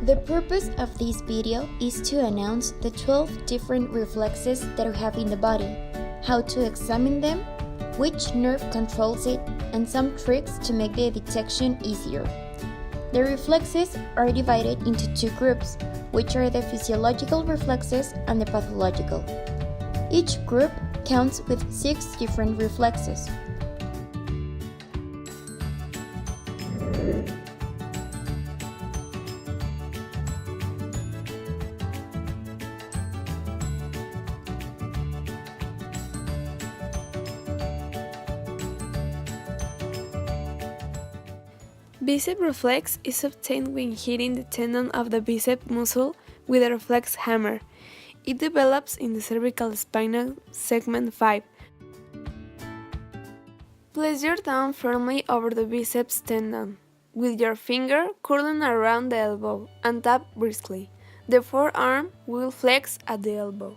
The purpose of this video is to announce the 12 different reflexes that we have in the body, how to examine them, which nerve controls it, and some tricks to make the detection easier. The reflexes are divided into two groups, which are the physiological reflexes and the pathological. Each group counts with 6 different reflexes. Bicep reflex is obtained when hitting the tendon of the bicep muscle with a reflex hammer. It develops in the cervical spinal segment 5. Place your thumb firmly over the biceps tendon, with your finger curling around the elbow, and tap briskly. The forearm will flex at the elbow.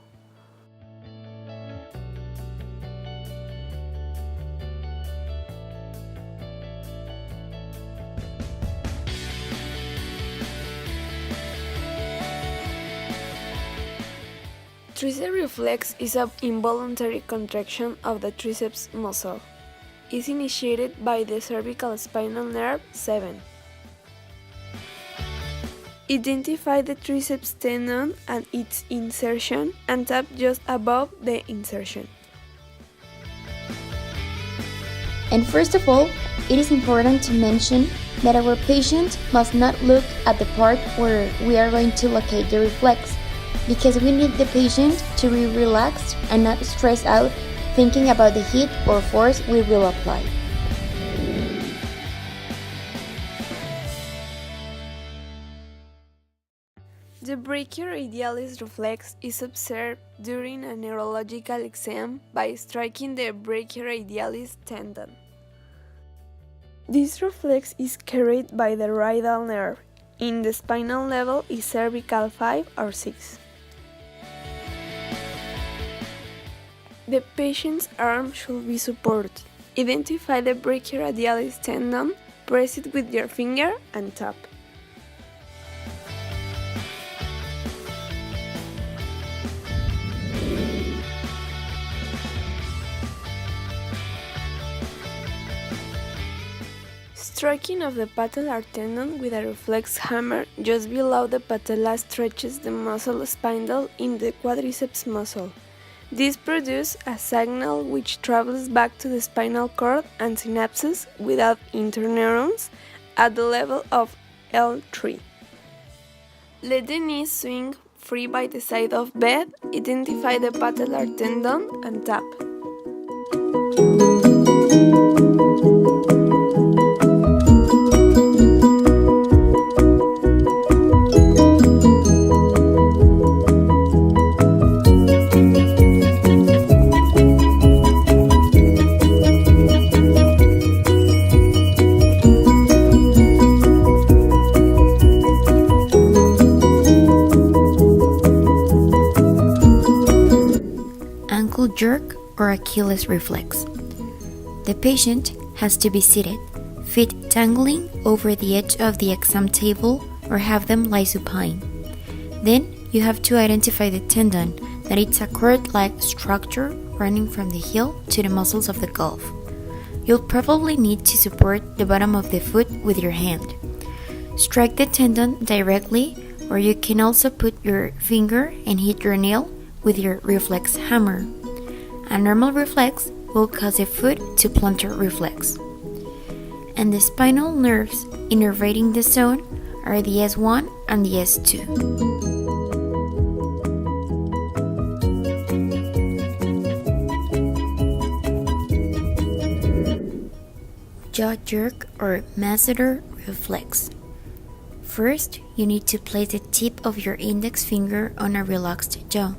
Tricep reflex is an involuntary contraction of the triceps muscle. It is initiated by the cervical spinal nerve 7. Identify the triceps tendon and its insertion and tap just above the insertion. And first of all, it is important to mention that our patient must not look at the part where we are going to locate the reflex, because we need the patient to be relaxed and not stressed out thinking about the heat or force we will apply. The brachioradialis reflex is observed during a neurological exam by striking the brachioradialis tendon. This reflex is carried by the radial nerve. In the spinal level is cervical 5 or 6. The patient's arm should be supported. Identify the brachioradialis tendon, press it with your finger and tap. Striking of the patellar tendon with a reflex hammer just below the patella stretches the muscle spindle in the quadriceps muscle. This produces a signal which travels back to the spinal cord and synapses without interneurons at the level of L3. Let the knees swing free by the side of bed, identify the patellar tendon and tap. Jerk or Achilles reflex. The patient has to be seated, feet dangling over the edge of the exam table or have them lie supine. Then you have to identify the tendon, that it's a cord-like structure running from the heel to the muscles of the calf. You'll probably need to support the bottom of the foot with your hand. Strike the tendon directly, or you can also put your finger and hit your nail with your reflex hammer. A normal reflex will cause a foot to plantar reflex. And the spinal nerves innervating the zone are the S1 and the S2. Jaw jerk or masseter reflex. First, you need to place the tip of your index finger on a relaxed jaw.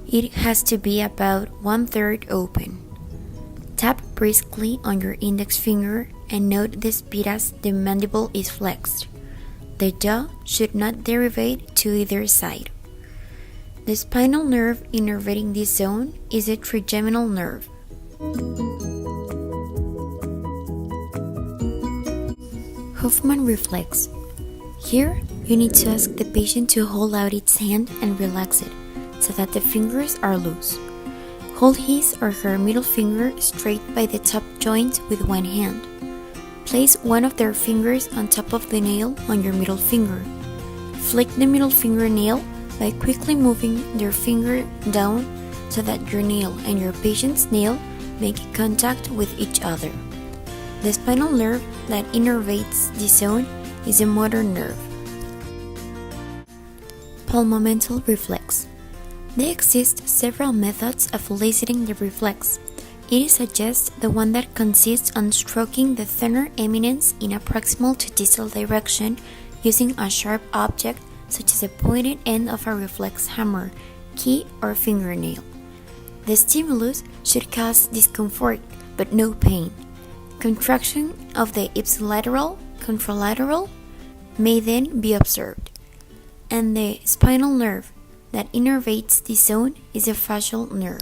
It has to be about 1/3 open. Tap briskly on your index finger and note the speed as the mandible is flexed. The jaw should not derivate to either side. The spinal nerve innervating this zone is the trigeminal nerve. Hoffman reflex. Here, You need to ask the patient to hold out its hand and relax it, so that the fingers are loose. Hold his or her middle finger straight by the top joint with one hand. Place one of their fingers on top of the nail on your middle finger. Flick the middle fingernail by quickly moving their finger down so that your nail and your patient's nail make contact with each other. The spinal nerve that innervates the zone is a motor nerve. Pulmomental reflex. There exist several methods of eliciting the reflex. It is suggested the one that consists on stroking the thinner eminence in a proximal to distal direction using a sharp object such as a pointed end of a reflex hammer, key, or fingernail. The stimulus should cause discomfort but no pain. Contraction of the ipsilateral, contralateral may then be observed, and the spinal nerve that innervates the zone is a facial nerve.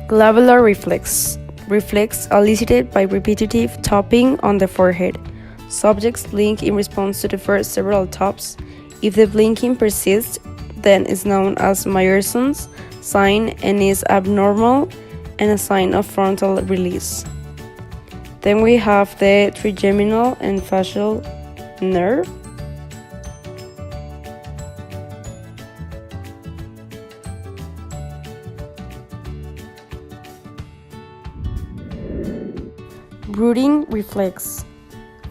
Glabellar reflex. Reflex elicited by repetitive tapping on the forehead. Subjects blink in response to the first several taps. If the blinking persists, then is known as Meyerson's sign and is abnormal and a sign of frontal release. Then we have the trigeminal and facial nerve. Brooding reflex.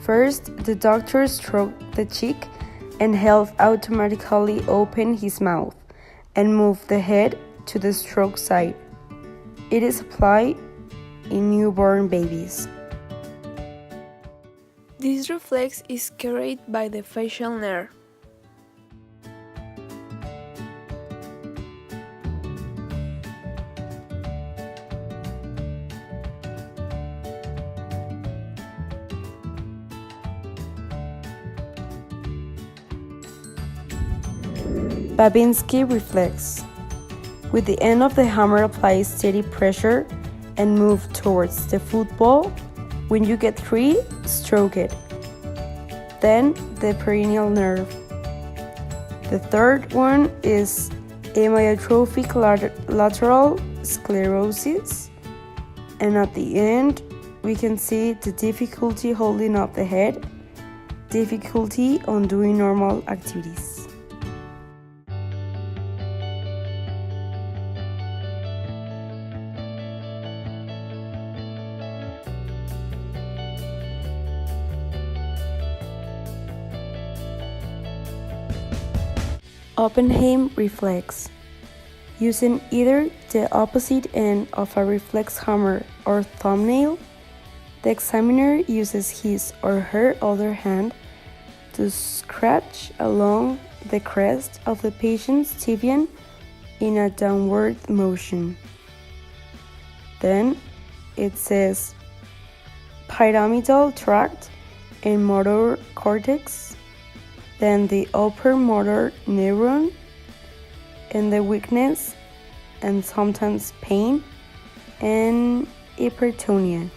First, the doctor stroked the cheek and he'll automatically open his mouth and move the head to the stroke side. It is applied in newborn babies. This reflex is carried by the facial nerve. Babinski reflex. With the end of the hammer, apply steady pressure and move towards the football. When you get 3, stroke it. Then the perineal nerve. The third one is amyotrophic lateral sclerosis. And at the end, we can see the difficulty holding up the head, difficulty on doing normal activities. Oppenheim reflex. Using either the opposite end of a reflex hammer or thumbnail, the examiner uses his or her other hand to scratch along the crest of the patient's tibia in a downward motion. Then it says pyramidal tract and motor cortex, then the upper motor neuron, and the weakness and sometimes pain and hypertonia.